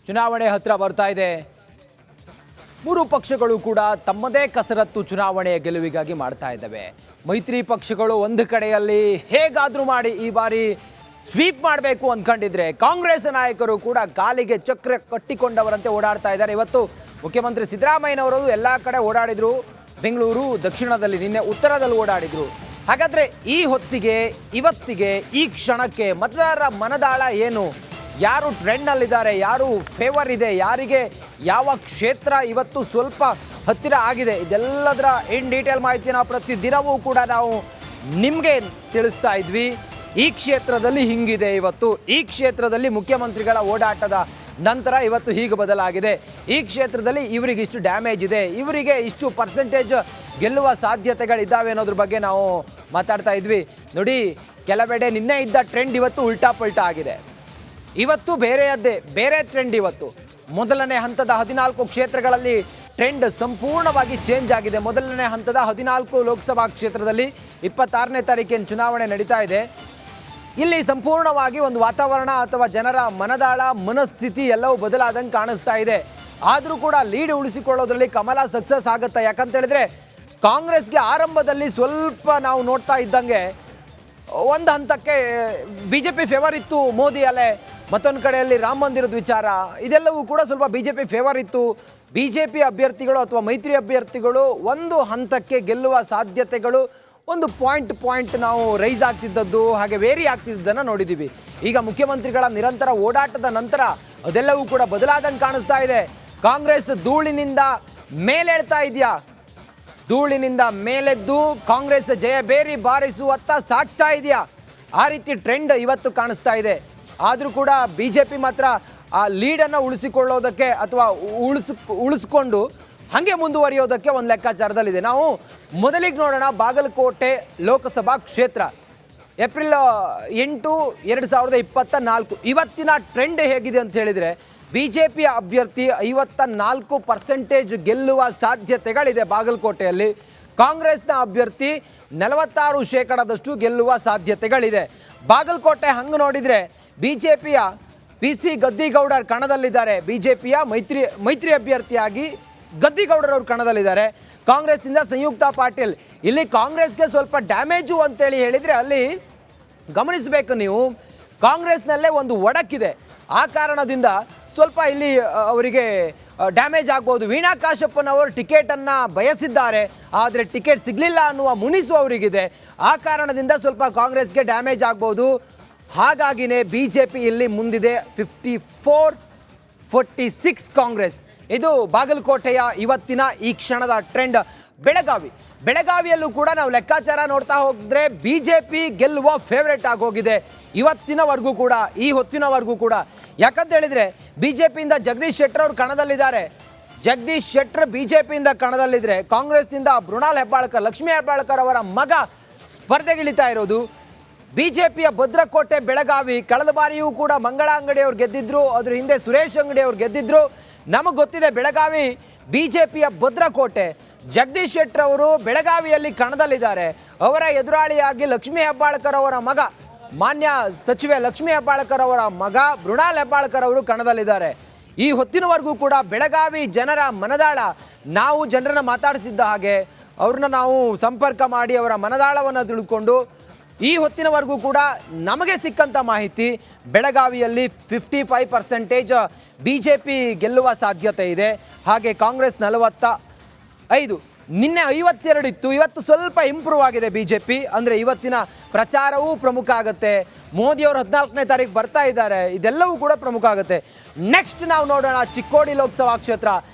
ಚುನಾವಣೆ ಹತ್ರ ಬರ್ತಾ ಇದೆ. ಮೂರು ಪಕ್ಷಗಳು ಕೂಡ ತಮ್ಮದೇ ಕಸರತ್ತು ಚುನಾವಣೆಯ ಗೆಲುವಿಗಾಗಿ ಮಾಡ್ತಾ ಇದ್ದಾವೆ. ಮೈತ್ರಿ ಪಕ್ಷಗಳು ಒಂದು ಕಡೆಯಲ್ಲಿ ಹೇಗಾದರೂ ಮಾಡಿ ಈ ಬಾರಿ ಸ್ವೀಪ್ ಮಾಡಬೇಕು ಅಂದ್ಕೊಂಡಿದ್ರೆ, ಕಾಂಗ್ರೆಸ್ ನಾಯಕರು ಕೂಡ ಕಾಲಿಗೆ ಚಕ್ರ ಕಟ್ಟಿಕೊಂಡವರಂತೆ ಓಡಾಡ್ತಾ ಇದ್ದಾರೆ. ಇವತ್ತು ಮುಖ್ಯಮಂತ್ರಿ ಸಿದ್ದರಾಮಯ್ಯನವರು ಎಲ್ಲ ಕಡೆ ಓಡಾಡಿದ್ರು. ಬೆಂಗಳೂರು ದಕ್ಷಿಣದಲ್ಲಿ, ನಿನ್ನೆ ಉತ್ತರದಲ್ಲಿ ಓಡಾಡಿದ್ರು. ಹಾಗಾದ್ರೆ ಈ ಹೊತ್ತಿಗೆ, ಇವತ್ತಿಗೆ, ಈ ಕ್ಷಣಕ್ಕೆ ಮತದಾರರ ಮನದಾಳ ಏನು, ಯಾರು ಟ್ರೆಂಡ್ನಲ್ಲಿದ್ದಾರೆ, ಯಾರು ಫೇವರ್ ಇದೆ, ಯಾರಿಗೆ ಯಾವ ಕ್ಷೇತ್ರ ಇವತ್ತು ಸ್ವಲ್ಪ ಹತ್ತಿರ ಆಗಿದೆ, ಇದೆಲ್ಲದರ ಇನ್ ಡೀಟೇಲ್ ಮಾಹಿತಿನ ಪ್ರತಿದಿನವೂ ಕೂಡ ನಾವು ನಿಮಗೆ ತಿಳಿಸ್ತಾ ಇದ್ವಿ. ಈ ಕ್ಷೇತ್ರದಲ್ಲಿ ಹಿಂಗಿದೆ, ಇವತ್ತು ಈ ಕ್ಷೇತ್ರದಲ್ಲಿ ಮುಖ್ಯಮಂತ್ರಿಗಳ ಓಡಾಟದ ನಂತರ ಇವತ್ತು ಹೀಗೆ ಬದಲಾಗಿದೆ, ಈ ಕ್ಷೇತ್ರದಲ್ಲಿ ಇವರಿಗೆ ಇಷ್ಟು ಡ್ಯಾಮೇಜ್ ಇದೆ, ಇವರಿಗೆ ಇಷ್ಟು ಪರ್ಸೆಂಟೇಜ್ ಗೆಲ್ಲುವ ಸಾಧ್ಯತೆಗಳಿದ್ದಾವೆ ಅನ್ನೋದ್ರ ಬಗ್ಗೆ ನಾವು ಮಾತಾಡ್ತಾ ಇದ್ವಿ. ನೋಡಿ, ಕೆಲವೆಡೆ ನಿನ್ನೆ ಇದ್ದ ಟ್ರೆಂಡ್ ಇವತ್ತು ಉಲ್ಟಾ ಪಲ್ಟಾ ಆಗಿದೆ. ಇವತ್ತು ಬೇರೆ ಟ್ರೆಂಡ್. ಇವತ್ತು ಮೊದಲನೇ ಹಂತದ 14 ಕ್ಷೇತ್ರಗಳಲ್ಲಿ ಟ್ರೆಂಡ್ ಸಂಪೂರ್ಣವಾಗಿ ಚೇಂಜ್ ಆಗಿದೆ. ಮೊದಲನೇ ಹಂತದ 14 ಲೋಕಸಭಾ ಕ್ಷೇತ್ರದಲ್ಲಿ 26ನೇ ತಾರೀಕಿನ ಚುನಾವಣೆ ನಡೀತಾ ಇದೆ. ಇಲ್ಲಿ ಸಂಪೂರ್ಣವಾಗಿ ಒಂದು ವಾತಾವರಣ ಅಥವಾ ಜನರ ಮನದಾಳ, ಮನಸ್ಥಿತಿ ಎಲ್ಲವೂ ಬದಲಾದಂಗೆ ಕಾಣಿಸ್ತಾ ಇದೆ. ಆದರೂ ಕೂಡ ಲೀಡ್ ಉಳಿಸಿಕೊಳ್ಳೋದ್ರಲ್ಲಿ ಕಮಲ ಸಕ್ಸಸ್ ಆಗುತ್ತಾ? ಯಾಕಂತ ಹೇಳಿದ್ರೆ ಕಾಂಗ್ರೆಸ್ಗೆ ಆರಂಭದಲ್ಲಿ ಸ್ವಲ್ಪ ನಾವು ನೋಡ್ತಾ ಇದ್ದಂಗೆ ಒಂದು ಹಂತಕ್ಕೆ BJP ಫೇವರ್ ಇತ್ತು. ಮೋದಿ ಅಲೆ, ಮತ್ತೊಂದು ಕಡೆಯಲ್ಲಿ ರಾಮ ಮಂದಿರದ ವಿಚಾರ, ಇದೆಲ್ಲವೂ ಕೂಡ ಸ್ವಲ್ಪ BJP ಫೇವರ್ ಇತ್ತು. BJP ಅಭ್ಯರ್ಥಿಗಳು ಅಥವಾ ಮೈತ್ರಿ ಅಭ್ಯರ್ಥಿಗಳು ಒಂದು ಹಂತಕ್ಕೆ ಗೆಲ್ಲುವ ಸಾಧ್ಯತೆಗಳು ಒಂದು ಪಾಯಿಂಟ್ ನಾವು ರೈಸ್ ಆಗ್ತಿದ್ದದ್ದು, ಹಾಗೆ ವೇರಿ ಆಗ್ತಿದ್ದನ್ನು ನೋಡಿದ್ದೀವಿ. ಈಗ ಮುಖ್ಯಮಂತ್ರಿಗಳ ನಿರಂತರ ಓಡಾಟದ ನಂತರ ಅದೆಲ್ಲವೂ ಕೂಡ ಬದಲಾದಂಗೆ ಕಾಣಿಸ್ತಾ ಇದೆ. ಕಾಂಗ್ರೆಸ್ ಧೂಳಿನಿಂದ ಮೇಲೇಳ್ತಾ ಇದೆಯಾ? ಧೂಳಿನಿಂದ ಮೇಲೆದ್ದು ಕಾಂಗ್ರೆಸ್ ಜಯಬೇರಿ ಬಾರಿಸುವತ್ತ ಸಾಗ್ತಾ ಇದೆಯಾ? ಆ ರೀತಿ ಟ್ರೆಂಡ್ ಇವತ್ತು ಕಾಣಿಸ್ತಾ ಇದೆ. ಆದರೂ ಕೂಡ BJP ಮಾತ್ರ ಆ ಲೀಡನ್ನು ಉಳಿಸಿಕೊಳ್ಳೋದಕ್ಕೆ ಅಥವಾ ಉಳಿಸ್ಕೊಂಡು ಹಾಗೆ ಮುಂದುವರಿಯೋದಕ್ಕೆ ಒಂದು ಲೆಕ್ಕಾಚಾರದಲ್ಲಿದೆ. ನಾವು ಮೊದಲಿಗೆ ನೋಡೋಣ ಬಾಗಲಕೋಟೆ ಲೋಕಸಭಾ ಕ್ಷೇತ್ರ. ಏಪ್ರಿಲ್ 8, 2024 ಇವತ್ತಿನ ಟ್ರೆಂಡ್ ಹೇಗಿದೆ ಅಂತ ಹೇಳಿದರೆ, BJP ಅಭ್ಯರ್ಥಿ 54% ಗೆಲ್ಲುವ ಸಾಧ್ಯತೆಗಳಿದೆ ಬಾಗಲಕೋಟೆಯಲ್ಲಿ. ಕಾಂಗ್ರೆಸ್ನ ಅಭ್ಯರ್ಥಿ 46% ಗೆಲ್ಲುವ ಸಾಧ್ಯತೆಗಳಿದೆ. ಬಾಗಲಕೋಟೆ ಹಂಗೆ ನೋಡಿದರೆ BJPಯ PC ಗದ್ದಿಗೌಡರು ಕಣದಲ್ಲಿದ್ದಾರೆ. BJPಯ ಮೈತ್ರಿ ಅಭ್ಯರ್ಥಿಯಾಗಿ ಗದ್ದಿಗೌಡರವರು ಕಣದಲ್ಲಿದ್ದಾರೆ. ಕಾಂಗ್ರೆಸ್ನಿಂದ ಸಂಯುಕ್ತ ಪಾಟೀಲ್. ಇಲ್ಲಿ ಕಾಂಗ್ರೆಸ್ಗೆ ಸ್ವಲ್ಪ ಡ್ಯಾಮೇಜು ಅಂತೇಳಿ ಹೇಳಿದರೆ, ಅಲ್ಲಿ ಗಮನಿಸಬೇಕು ನೀವು, ಕಾಂಗ್ರೆಸ್ನಲ್ಲೇ ಒಂದು ಒಡಕಿದೆ. ಆ ಕಾರಣದಿಂದ ಸ್ವಲ್ಪ ಇಲ್ಲಿ ಅವರಿಗೆ ಡ್ಯಾಮೇಜ್ ಆಗ್ಬೋದು. ವೀಣಾ ಕಾಶಪ್ಪನವರು ಟಿಕೆಟನ್ನು ಬಯಸಿದ್ದಾರೆ, ಆದರೆ ಟಿಕೆಟ್ ಸಿಗಲಿಲ್ಲ ಅನ್ನುವ ಮುನಿಸು ಅವರಿಗಿದೆ. ಆ ಕಾರಣದಿಂದ ಸ್ವಲ್ಪ ಕಾಂಗ್ರೆಸ್ಗೆ ಡ್ಯಾಮೇಜ್ ಆಗ್ಬೋದು. ಹಾಗಾಗಿನೇ BJP ಇಲ್ಲಿ ಮುಂದಿದೆ. 54-46 ಕಾಂಗ್ರೆಸ್. ಇದು ಬಾಗಲಕೋಟೆಯ ಇವತ್ತಿನ ಈ ಕ್ಷಣದ ಟ್ರೆಂಡ್. ಬೆಳಗಾವಿಯಲ್ಲೂ ಕೂಡ ನಾವು ಲೆಕ್ಕಾಚಾರ ನೋಡ್ತಾ ಹೋದರೆ BJP ಗೆಲ್ಲುವ ಫೇವ್ರೇಟ್ ಆಗೋಗಿದೆ ಇವತ್ತಿನವರೆಗೂ ಕೂಡ, ಈ ಹೊತ್ತಿನವರೆಗೂ ಕೂಡ. ಯಾಕಂತ ಹೇಳಿದರೆ BJPಯಿಂದ ಜಗದೀಶ್ ಶೆಟ್ಟರ್ ಅವರು ಕಣದಲ್ಲಿದ್ದಾರೆ. ಜಗದೀಶ್ ಶೆಟ್ಟರ್ BJPಯಿಂದ ಕಣದಲ್ಲಿದ್ದರೆ, ಕಾಂಗ್ರೆಸ್ನಿಂದ ಮೃಣಾಲ್ ಹೆಬ್ಬಾಳ್ಕರ್, ಲಕ್ಷ್ಮೀ ಹೆಬ್ಬಾಳ್ಕರ್ ಅವರ ಮಗ ಸ್ಪರ್ಧೆಗಿಳಿತಾ ಇರೋದು. BJPಯ ಭದ್ರಕೋಟೆ ಬೆಳಗಾವಿ, ಕಳೆದ ಬಾರಿಯೂ ಕೂಡ ಮಂಗಳ ಅಂಗಡಿಯವರು ಗೆದ್ದಿದ್ರು, ಅದ್ರ ಹಿಂದೆ ಸುರೇಶ್ ಅಂಗಡಿಯವರು ಗೆದ್ದಿದ್ರು. ನಮಗೆ ಗೊತ್ತಿದೆ ಬೆಳಗಾವಿ BJPಯ ಭದ್ರಕೋಟೆ. ಜಗದೀಶ್ ಶೆಟ್ಟರ್ ಅವರು ಬೆಳಗಾವಿಯಲ್ಲಿ ಕಣದಲ್ಲಿದ್ದಾರೆ. ಅವರ ಎದುರಾಳಿಯಾಗಿ ಲಕ್ಷ್ಮೀ ಹೆಬ್ಬಾಳ್ಕರ್ ಅವರ ಮಗ, ಮಾನ್ಯ ಸಚಿವೆ ಲಕ್ಷ್ಮೀ ಹೆಬ್ಬಾಳ್ಕರ್ ಅವರ ಮಗ ಮೃಣಾಲ್ ಹೆಬ್ಬಾಳ್ಕರ್ ಅವರು ಕಣದಲ್ಲಿದ್ದಾರೆ. ಈ ಹೊತ್ತಿನವರೆಗೂ ಕೂಡ ಬೆಳಗಾವಿ ಜನರ ಮನದಾಳ, ನಾವು ಜನರನ್ನು ಮಾತಾಡಿಸಿದ್ದ ಹಾಗೆ ಅವ್ರನ್ನ ನಾವು ಸಂಪರ್ಕ ಮಾಡಿ ಅವರ ಮನದಾಳವನ್ನು ತಿಳ್ಕೊಂಡು, ಈ ಹೊತ್ತಿನವರೆಗೂ ಕೂಡ ನಮಗೆ ಸಿಕ್ಕಂಥ ಮಾಹಿತಿ, ಬೆಳಗಾವಿಯಲ್ಲಿ 55% BJP ಗೆಲ್ಲುವ ಸಾಧ್ಯತೆ ಇದೆ. ಹಾಗೆ ಕಾಂಗ್ರೆಸ್ 45, ನಿನ್ನೆ 52 ಇತ್ತು, ಇವತ್ತು ಸ್ವಲ್ಪ ಇಂಪ್ರೂವ್ ಆಗಿದೆ BJP. ಅಂದರೆ ಇವತ್ತಿನ ಪ್ರಚಾರವೂ ಪ್ರಮುಖ ಆಗುತ್ತೆ. ಮೋದಿಯವರು 14ನೇ ತಾರೀಕು ಬರ್ತಾ ಇದ್ದಾರೆ, ಇದೆಲ್ಲವೂ ಕೂಡ ಪ್ರಮುಖ ಆಗುತ್ತೆ. ನೆಕ್ಸ್ಟ್ ನಾವು ನೋಡೋಣ ಚಿಕ್ಕೋಡಿ ಲೋಕಸಭಾ ಕ್ಷೇತ್ರ.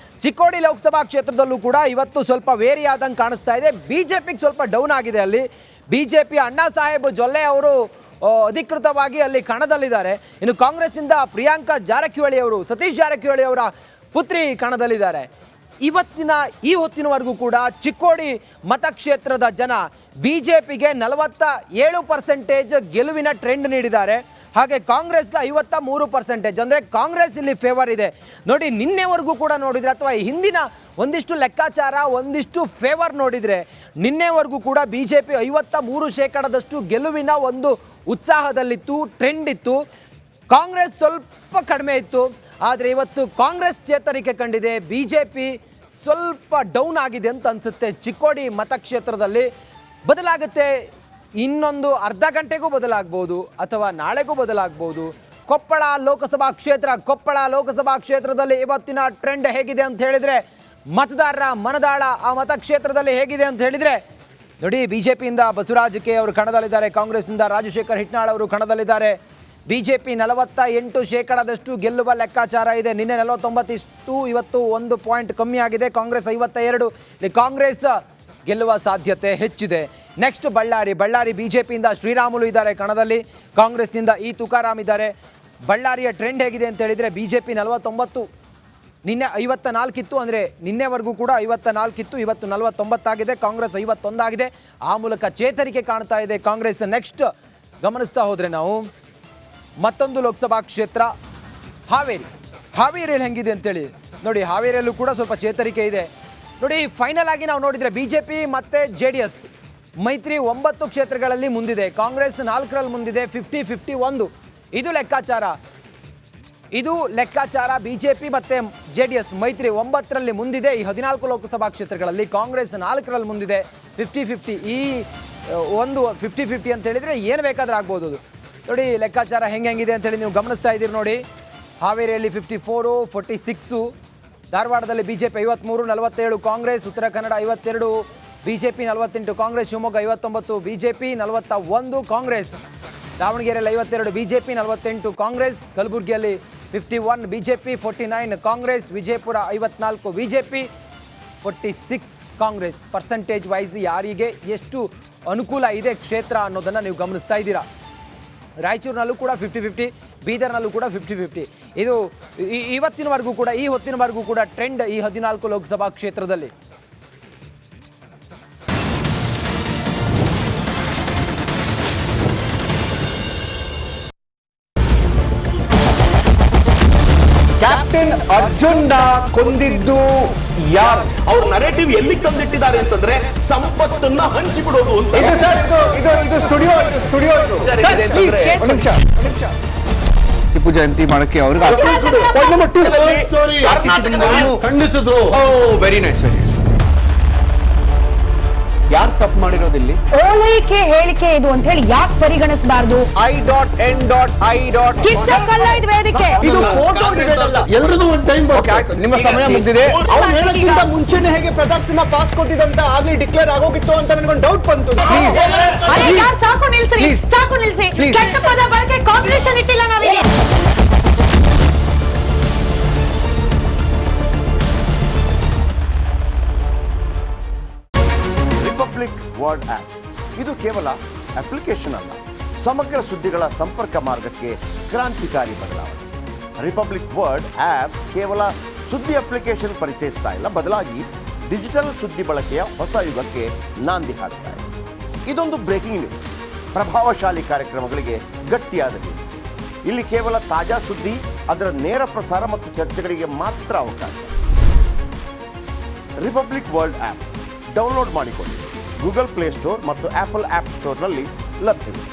ಚಿಕ್ಕೋಡಿ ಲೋಕಸಭಾ ಕ್ಷೇತ್ರದಲ್ಲೂ ಕೂಡ ಇವತ್ತು ಸ್ವಲ್ಪ ವೇರಿ ಆದಂಗೆ ಕಾಣಿಸ್ತಾ ಇದೆ. BJPಗೆ ಸ್ವಲ್ಪ ಡೌನ್ ಆಗಿದೆ. ಅಲ್ಲಿ BJP ಅಣ್ಣಾ ಸಾಹೇಬ್ ಜೊಲ್ಲೆ ಅವರು ಅಧಿಕೃತವಾಗಿ ಅಲ್ಲಿ ಕಣದಲ್ಲಿದ್ದಾರೆ. ಇನ್ನು ಕಾಂಗ್ರೆಸ್ನಿಂದ ಪ್ರಿಯಾಂಕಾ ಜಾರಕಿಹೊಳಿ ಅವರು, ಸತೀಶ್ ಜಾರಕಿಹೊಳಿ ಅವರ ಪುತ್ರಿ ಕಣದಲ್ಲಿದ್ದಾರೆ. ಈ ಹೊತ್ತಿನವರೆಗೂ ಕೂಡ ಚಿಕ್ಕೋಡಿ ಮತಕ್ಷೇತ್ರದ ಜನ BJPಗೆ 47% ಗೆಲುವಿನ ಟ್ರೆಂಡ್ ನೀಡಿದ್ದಾರೆ. ಹಾಗೆ ಕಾಂಗ್ರೆಸ್ಗೆ 53%. ಅಂದರೆ ಕಾಂಗ್ರೆಸ್ ಇಲ್ಲಿ ಫೇವರ್ ಇದೆ. ನೋಡಿ, ನಿನ್ನೆವರೆಗೂ ಕೂಡ ನೋಡಿದರೆ ಅಥವಾ ಹಿಂದಿನ ಒಂದಿಷ್ಟು ಲೆಕ್ಕಾಚಾರ, ಒಂದಿಷ್ಟು ಫೇವರ್ ನೋಡಿದರೆ, ನಿನ್ನೆವರೆಗೂ ಕೂಡ BJP 53% ಗೆಲುವಿನ ಒಂದು ಉತ್ಸಾಹದಲ್ಲಿತ್ತು, ಟ್ರೆಂಡ್ ಇತ್ತು. ಕಾಂಗ್ರೆಸ್ ಸ್ವಲ್ಪ ಕಡಿಮೆ ಇತ್ತು, ಆದರೆ ಇವತ್ತು ಕಾಂಗ್ರೆಸ್ ಚೇತರಿಕೆ ಕಂಡಿದೆ. ಬಿಜೆಪಿ ಸ್ವಲ್ಪ ಡೌನ್ ಆಗಿದೆ ಅಂತ ಅನ್ಸುತ್ತೆ. ಚಿಕ್ಕೋಡಿ ಮತಕ್ಷೇತ್ರದಲ್ಲಿ ಬದಲಾಗುತ್ತೆ, ಇನ್ನೊಂದು ಅರ್ಧ ಗಂಟೆಗೂ ಬದಲಾಗ್ಬೋದು ಅಥವಾ ನಾಳೆಗೂ ಬದಲಾಗ್ಬೋದು. ಕೊಪ್ಪಳ ಲೋಕಸಭಾ ಕ್ಷೇತ್ರದಲ್ಲಿ ಇವತ್ತಿನ ಟ್ರೆಂಡ್ ಹೇಗಿದೆ ಅಂತ ಹೇಳಿದ್ರೆ, ಮತದಾರರ ಮನದಾಳ ಆ ಮತಕ್ಷೇತ್ರದಲ್ಲಿ ಹೇಗಿದೆ ಅಂತ ಹೇಳಿದ್ರೆ ನೋಡಿ, ಬಿಜೆಪಿಯಿಂದ ಬಸವರಾಜ ಕೆ ಅವರು ಕಣದಲ್ಲಿದ್ದಾರೆ, ಕಾಂಗ್ರೆಸ್ನಿಂದ ರಾಜಶೇಖರ್ ಹಿಟ್ನಾಳ್ ಅವರು ಕಣದಲ್ಲಿದ್ದಾರೆ. ಬಿಜೆಪಿ 48% ಗೆಲ್ಲುವ ಲೆಕ್ಕಾಚಾರ ಇದೆ. ನಿನ್ನೆ 49 ಇತ್ತು, ಇವತ್ತು 1 ಪಾಯಿಂಟ್ ಕಮ್ಮಿ ಆಗಿದೆ. ಕಾಂಗ್ರೆಸ್ 52. ಇಲ್ಲಿ ಕಾಂಗ್ರೆಸ್ ಗೆಲ್ಲುವ ಸಾಧ್ಯತೆ ಹೆಚ್ಚಿದೆ. ನೆಕ್ಸ್ಟ್ ಬಳ್ಳಾರಿ ಬಿಜೆಪಿಯಿಂದ ಶ್ರೀರಾಮುಲು ಇದ್ದಾರೆ ಕಣದಲ್ಲಿ, ಕಾಂಗ್ರೆಸ್ನಿಂದ ಇ ತುಕಾರಾಮ್ ಇದ್ದಾರೆ. ಬಳ್ಳಾರಿಯ ಟ್ರೆಂಡ್ ಹೇಗಿದೆ ಅಂತ ಹೇಳಿದರೆ ಬಿಜೆಪಿ 49, ನಿನ್ನೆ 54 ಇತ್ತು, ಅಂದರೆ ನಿನ್ನೆವರೆಗೂ ಕೂಡ 54 ಇತ್ತು, ಇವತ್ತು 49 ಆಗಿದೆ. ಕಾಂಗ್ರೆಸ್ 51 ಆಗಿದೆ. ಆ ಮೂಲಕ ಚೇತರಿಕೆ ಕಾಣ್ತಾ ಇದೆ ಕಾಂಗ್ರೆಸ್. ನೆಕ್ಸ್ಟ್ ಗಮನಿಸ್ತಾ ಹೋದರೆ ನಾವು ಮತ್ತೊಂದು ಲೋಕಸಭಾ ಕ್ಷೇತ್ರ ಹಾವೇರಿಯಲ್ಲಿ ಹೆಂಗಿದೆ ಅಂತೇಳಿ ನೋಡಿ. ಹಾವೇರಿಯಲ್ಲೂ ಕೂಡ ಸ್ವಲ್ಪ ಚೇತರಿಕೆ ಇದೆ ನೋಡಿ. ಫೈನಲ್ ಆಗಿ ನಾವು ನೋಡಿದರೆ ಬಿಜೆಪಿ ಮತ್ತು JDS ಮೈತ್ರಿ 9 ಕ್ಷೇತ್ರಗಳಲ್ಲಿ ಮುಂದಿದೆ, ಕಾಂಗ್ರೆಸ್ 4ರಲ್ಲಿ ಮುಂದಿದೆ. 50-51 ಇದು ಲೆಕ್ಕಾಚಾರ. ಬಿಜೆಪಿ ಮತ್ತು JDS ಮೈತ್ರಿ 9ರಲ್ಲಿ ಮುಂದಿದೆ. ಈ 14 ಲೋಕಸಭಾ ಕ್ಷೇತ್ರಗಳಲ್ಲಿ ಕಾಂಗ್ರೆಸ್ 4ರಲ್ಲಿ ಮುಂದಿದೆ. 50-50 ಈ ಒಂದು 50-50 ಅಂತ ಹೇಳಿದರೆ ಏನು ಬೇಕಾದರೂ ಆಗ್ಬೋದು ಅದು ನೋಡಿ. ಲೆಕ್ಕಾಚಾರ ಹೆಂಗಿದೆ ಅಂತೇಳಿ ನೀವು ಗಮನಿಸ್ತಾ ಇದ್ದೀರಿ ನೋಡಿ. ಹಾವೇರಿಯಲ್ಲಿ 54-46, ಧಾರವಾಡದಲ್ಲಿ BJP 53-47 Congress, Uttara Kannada 52 BJP 48 Congress, Shivamogga 59 BJP 41 Congress, ದಾವಣಗೆರೆಯಲ್ಲಿ 52 ಬಿಜೆಪಿ 48 ಕಾಂಗ್ರೆಸ್, ಕಲಬುರಗಿಯಲ್ಲಿ 51 BJP 49 Congress, Vijayapura 54 BJP 46 Congress. Percentage wise ಯಾರಿಗೆ ಎಷ್ಟು ಅನುಕೂಲ ಇದೆ ಕ್ಷೇತ್ರ ಅನ್ನೋದನ್ನು ನೀವು ಗಮನಿಸ್ತಾ ಇದ್ದೀರಾ. ರಾಯಚೂರಿನಲ್ಲೂ ಕೂಡ 50-50, ಬೀದರ್ನಲ್ಲೂ ಕೂಡ 50-50. ಇದು ಇವತ್ತಿನವರೆಗೂ ಕೂಡ, ಈ ಹೊತ್ತಿನವರೆಗೂ ಕೂಡ ಟ್ರೆಂಡ್ ಈ 14 ಲೋಕಸಭಾ ಕ್ಷೇತ್ರದಲ್ಲಿ. ಕ್ಯಾಪ್ಟನ್ ಅರ್ಜುನ್ ಕೊಂದಿದ್ದು ಯಾರು? ಅವ್ರ ನರೇಟಿವ್ ಎಲ್ಲಿ ತಂದಿಟ್ಟಿದ್ದಾರೆ ಅಂತಂದ್ರೆ ಸಂಪತ್ತನ್ನ ಹಂಚಿಬಿಡೋದು ಅಂತ. ಇದು ಸ್ಟುಡಿಯೋ ಟಿಪ್ಪು ಜಯಂತಿ ಮಾಡಕ್ಕೆ ಅವ್ರಿಗೆ ಖಂಡಿಸಿದ್ರು. Very nice. ಯಾರು ತಪ್ಪು ಮಾಡಿರೋದಿಲ್ಲಿ? ಓಲೈಕೆ ಹೇಳಿಕೆ ಇದು ಅಂತ ಹೇಳಿ ಯಾಕೆ ಪರಿಗಣಿಸಬಾರದು? ವೇದಿಕೆ ಇದು ಫೋಟೋ ಎಲ್ಲರಿಗೂ ಒಂದು ಟೈಮ್ ನಿಮ್ಮ ಸಮಯ ಮುಗಿದಿದೆ. ಅವ್ರು ಹೇಳಕ್ಕಿಂತ ಮುಂಚೆನೆ ಹೇಗೆ ಪ್ರತಾಪ್ ಸಿಂಹ ಪಾಸ್ ಕೊಟ್ಟಿದಂತ ಆಗ್ಲಿ ಡಿಕ್ಲೇರ್ ಆಗೋಗಿತ್ತು ಅಂತ ನನಗೊಂದು ಡೌಟ್ ಬಂತು. ಸಾಕು ನಿಲ್ಸಿ. ಕೆಟ್ಟ ಪದ ಬಳಕೆ ಕಾಂಪಿಟೇಷನ್ ಇಟ್ಟಿಲ್ಲ ನಾವಿಲ್ಲಿ. ರಿಪಬ್ಲಿಕ್ ವರ್ಡ್ ಆಪ್ ಇದು ಕೇವಲ ಅಪ್ಲಿಕೇಶನ್ ಅಲ್ಲ, ಸಮಗ್ರ ಸುದ್ದಿಗಳ ಸಂಪರ್ಕ ಮಾರ್ಗಕ್ಕೆ ಕ್ರಾಂತಿಕಾರಿ ಬದಲಾವಣೆ. ರಿಪಬ್ಲಿಕ್ ವರ್ಡ್ ಆಪ್ ಕೇವಲ ಸುದ್ದಿ ಅಪ್ಲಿಕೇಶನ್ ಪರಿಚಯಿಸ್ತಾ ಇಲ್ಲ, ಬದಲಾಗಿ ಡಿಜಿಟಲ್ ಸುದ್ದಿ ಬಳಕೆಯ ಹೊಸ ಯುಗಕ್ಕೆ ನಾಂದಿ ಹಾಡ್ತಾ ಇದೆ. ಇದೊಂದು ಬ್ರೇಕಿಂಗ್ ನ್ಯೂಸ್, ಪ್ರಭಾವಶಾಲಿ ಕಾರ್ಯಕ್ರಮಗಳಿಗೆ ಗಟ್ಟಿಯಾದ ನ್ಯೂಸ್. ಇಲ್ಲಿ ಕೇವಲ ತಾಜಾ ಸುದ್ದಿ, ಅದರ ನೇರ ಪ್ರಸಾರ ಮತ್ತು ಚರ್ಚೆಗಳಿಗೆ ಮಾತ್ರ ಅವಕಾಶ. ರಿಪಬ್ಲಿಕ್ ವರ್ಲ್ಡ್ ಆಪ್ ಡೌನ್ಲೋಡ್ ಮಾಡಿಕೊಳ್ಳಿ. ಗೂಗಲ್ ಪ್ಲೇ ಸ್ಟೋರ್ ಮತ್ತು ಆಪಲ್ ಆಪ್ ಸ್ಟೋರ್ನಲ್ಲಿ ಲಭ್ಯವಿದೆ.